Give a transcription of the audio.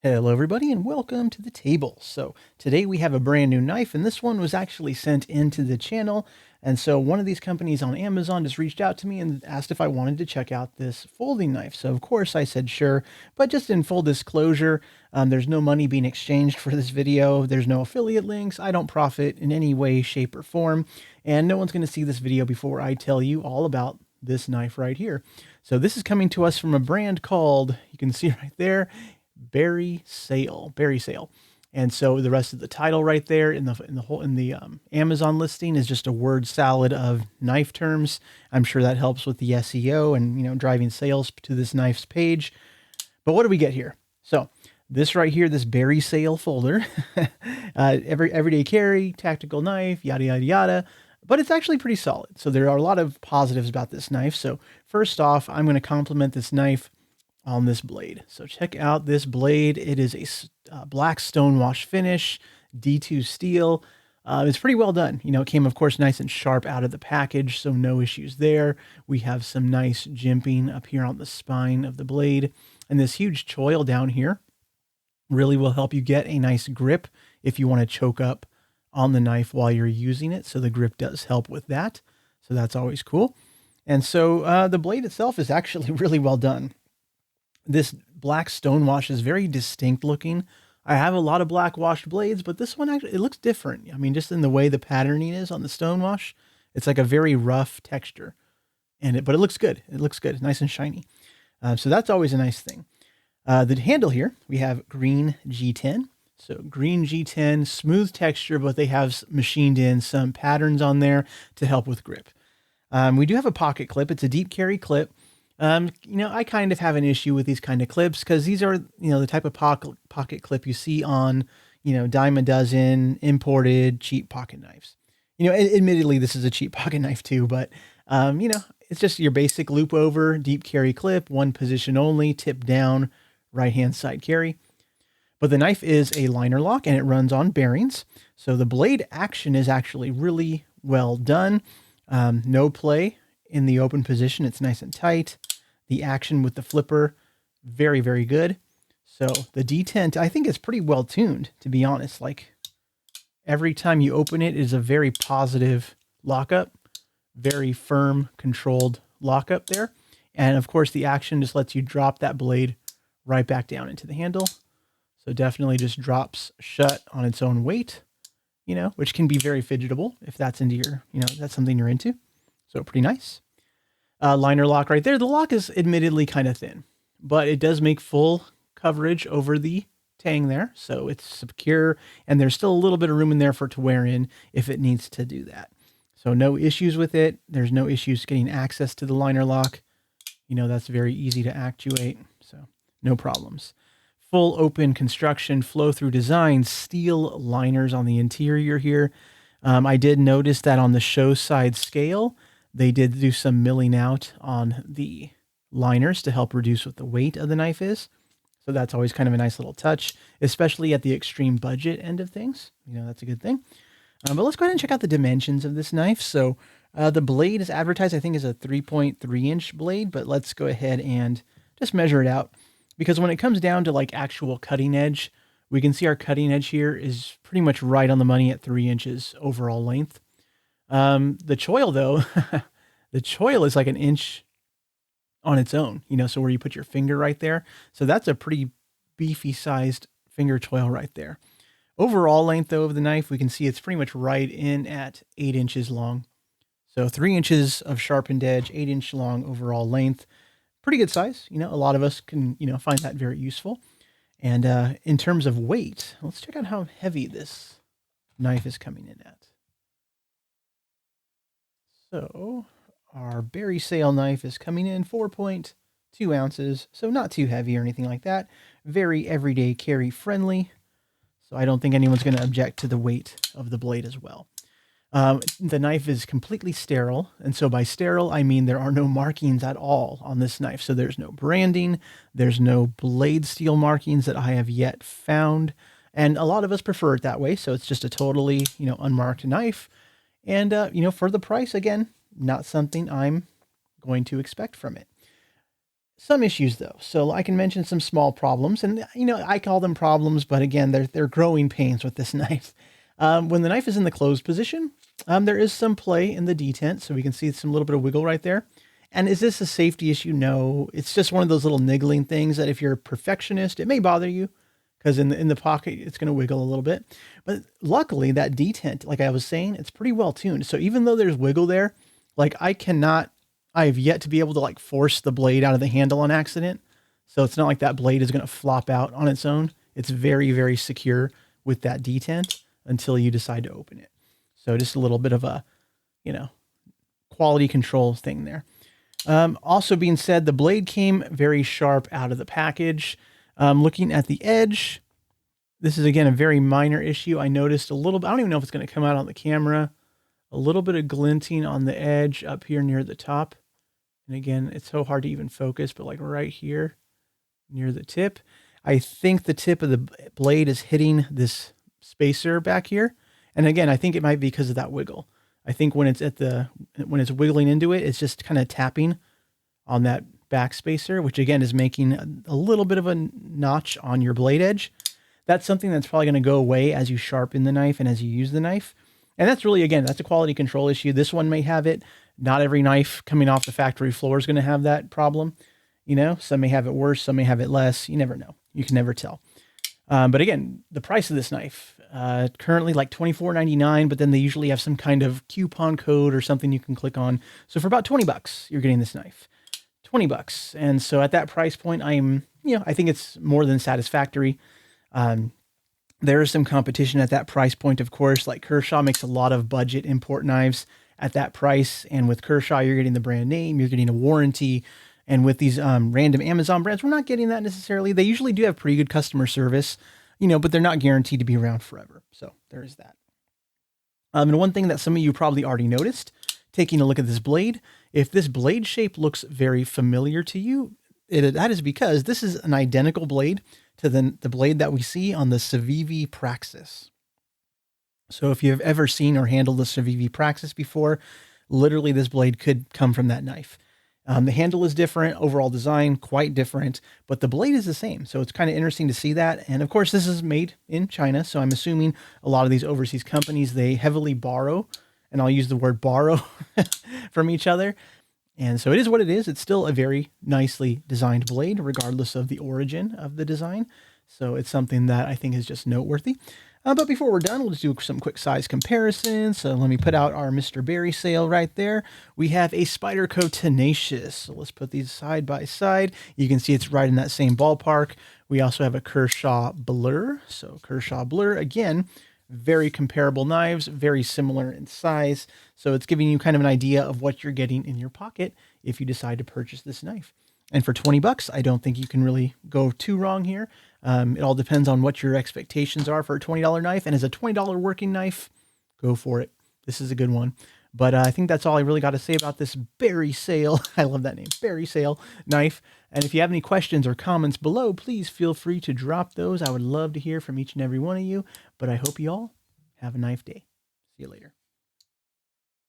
Hello everybody and welcome to the table. So today we have a brand new knife, and this one was actually sent into the channel. And so one of these companies on Amazon just reached out to me and asked if I wanted to check out this folding knife. So of course I said sure, but just in full disclosure, there's no money being exchanged for this video. There's no affiliate links. I don't profit in any way, shape, or form. And no one's going to see this video before I tell you all about this knife right here. So this is coming to us from a brand called, you can see right there, BARRYSAIL. And so the rest of the title right there in the Amazon listing is just a word salad of knife terms. I'm sure that helps with the SEO and driving sales to this knife's page. But what do we get here? So this right here, this BARRYSAIL folder, everyday carry, tactical knife, yada yada yada. But it's actually pretty solid. So there are a lot of positives about this knife. So first off, I'm going to compliment this knife on this blade. So check out this blade. It is a black stonewash finish, D2 steel. It's pretty well done. It came, of course, nice and sharp out of the package, so no issues there. We have some nice jimping up here on the spine of the blade. And this huge choil down here really will help you get a nice grip if you want to choke up on the knife while you're using it. So the grip does help with that. So that's always cool. And so the blade itself is actually really well done. This black stonewash is very distinct looking. I have a lot of black washed blades, but this one actually, it looks different. I mean, just in the way the patterning is on the stonewash, it's like a very rough texture, but it looks good. It looks good, nice and shiny. So that's always a nice thing. The handle here, we have green G10. So green G10, smooth texture, but they have machined in some patterns on there to help with grip. We do have a pocket clip. It's a deep carry clip. I kind of have an issue with these kind of clips because these are, the type of pocket clip you see on, dime a dozen imported cheap pocket knives. Admittedly, this is a cheap pocket knife too, but, it's just your basic loop over, deep carry clip, one position only, tip down, right-hand side carry. But the knife is a liner lock and it runs on bearings. So the blade action is actually really well done. No play in the open position. It's nice and tight. The action with the flipper, very, very good. So the D10, I think it's pretty well tuned, to be honest. Like every time you open it is a very positive lockup, very firm, controlled lockup there. And of course the action just lets you drop that blade right back down into the handle. So definitely just drops shut on its own weight, which can be very fidgetable if that's into your, that's something you're into. So pretty nice. Liner lock right there. The lock is admittedly kind of thin, but it does make full coverage over the tang there. So it's secure and there's still a little bit of room in there for it to wear in if it needs to do that. So no issues with it. There's no issues getting access to the liner lock. That's very easy to actuate. So no problems. Full open construction, flow through design, steel liners on the interior here. I did notice that on the show side scale, they did do some milling out on the liners to help reduce what the weight of the knife is. So that's always kind of a nice little touch, especially at the extreme budget end of things. That's a good thing. But let's go ahead and check out the dimensions of this knife. So the blade is advertised, I think, as a 3.3 inch blade, but let's go ahead and just measure it out. Because when it comes down to like actual cutting edge, we can see our cutting edge here is pretty much right on the money at 3 inches overall length. The choil though, the choil is like an inch on its own, so where you put your finger right there. So that's a pretty beefy sized finger choil right there. Overall length though of the knife, we can see it's pretty much right in at 8 inches long. So 3 inches of sharpened edge, 8-inch long overall length, pretty good size. A lot of us can, find that very useful. And, in terms of weight, let's check out how heavy this knife is coming in at. So our BARRYSAIL knife is coming in 4.2 ounces. So not too heavy or anything like that. Very everyday carry friendly. So I don't think anyone's going to object to the weight of the blade as well. The knife is completely sterile. And so by sterile, I mean there are no markings at all on this knife. So there's no branding. There's no blade steel markings that I have yet found. And a lot of us prefer it that way. So it's just a totally, unmarked knife. And, for the price, again, not something I'm going to expect from it. Some issues though. So I can mention some small problems, and I call them problems, but again, they're growing pains with this knife. When the knife is in the closed position, there is some play in the detent, so we can see some little bit of wiggle right there. And is this a safety issue? No, it's just one of those little niggling things that if you're a perfectionist, it may bother you because in the pocket it's going to wiggle a little bit. But luckily, that detent, like I was saying, it's pretty well tuned. So even though there's wiggle there, like I have yet to be able to like force the blade out of the handle on accident. So it's not like that blade is going to flop out on its own. It's very, very secure with that detent until you decide to open it. So just a little bit of a, you know, quality control thing there. Also being said, the blade came very sharp out of the package. Looking at the edge, this is again a very minor issue. I noticed a little bit, I don't even know if it's going to come out on the camera, a little bit of glinting on the edge up here near the top. And again, it's so hard to even focus, but like right here near the tip, I think the tip of the blade is hitting this spacer back here. And again, I think it might be because of that wiggle. I think when it's wiggling into it, it's just kind of tapping on that back spacer, which again is making a little bit of a notch on your blade edge. That's something that's probably going to go away as you sharpen the knife and as you use the knife. And that's really, again, that's a quality control issue. This one may have it. Not every knife coming off the factory floor is going to have that problem. Some may have it worse, some may have it less. You never know. You can never tell. But again, the price of this knife, currently like $24.99, but then they usually have some kind of coupon code or something you can click on. So for about $20, you're getting this knife. $20. And so at that price point, I think it's more than satisfactory. There is some competition at that price point, of course. Like Kershaw makes a lot of budget import knives at that price. And with Kershaw, you're getting the brand name, you're getting a warranty. And with these random Amazon brands, we're not getting that necessarily. They usually do have pretty good customer service, but they're not guaranteed to be around forever. So there is that. And one thing that some of you probably already noticed, taking a look at this blade, if this blade shape looks very familiar to you, that is because this is an identical blade to the blade that we see on the Civivi Praxis. So if you've ever seen or handled the Civivi Praxis before, literally this blade could come from that knife. The handle is different, overall design quite different, but the blade is the same. So it's kind of interesting to see that. And of course, this is made in China. So I'm assuming a lot of these overseas companies, they heavily borrow, and I'll use the word borrow from each other. And so it is what it is. It's still a very nicely designed blade, regardless of the origin of the design. So it's something that I think is just noteworthy. But before we're done, we'll just do some quick size comparisons. So let me put out our Mr. BARRYSAIL right there. We have a Spyderco Tenacious. So let's put these side by side. You can see it's right in that same ballpark. We also have a Kershaw Blur. So Kershaw Blur, again, very comparable knives, very similar in size. So it's giving you kind of an idea of what you're getting in your pocket if you decide to purchase this knife. And for $20, I don't think you can really go too wrong here. It all depends on what your expectations are for a $20 knife. And as a $20 working knife, go for it. This is a good one. But I think that's all I really got to say about this BARRYSAIL. I love that name, BARRYSAIL knife. And if you have any questions or comments below, please feel free to drop those. I would love to hear from each and every one of you. But I hope you all have a nice day. See you later.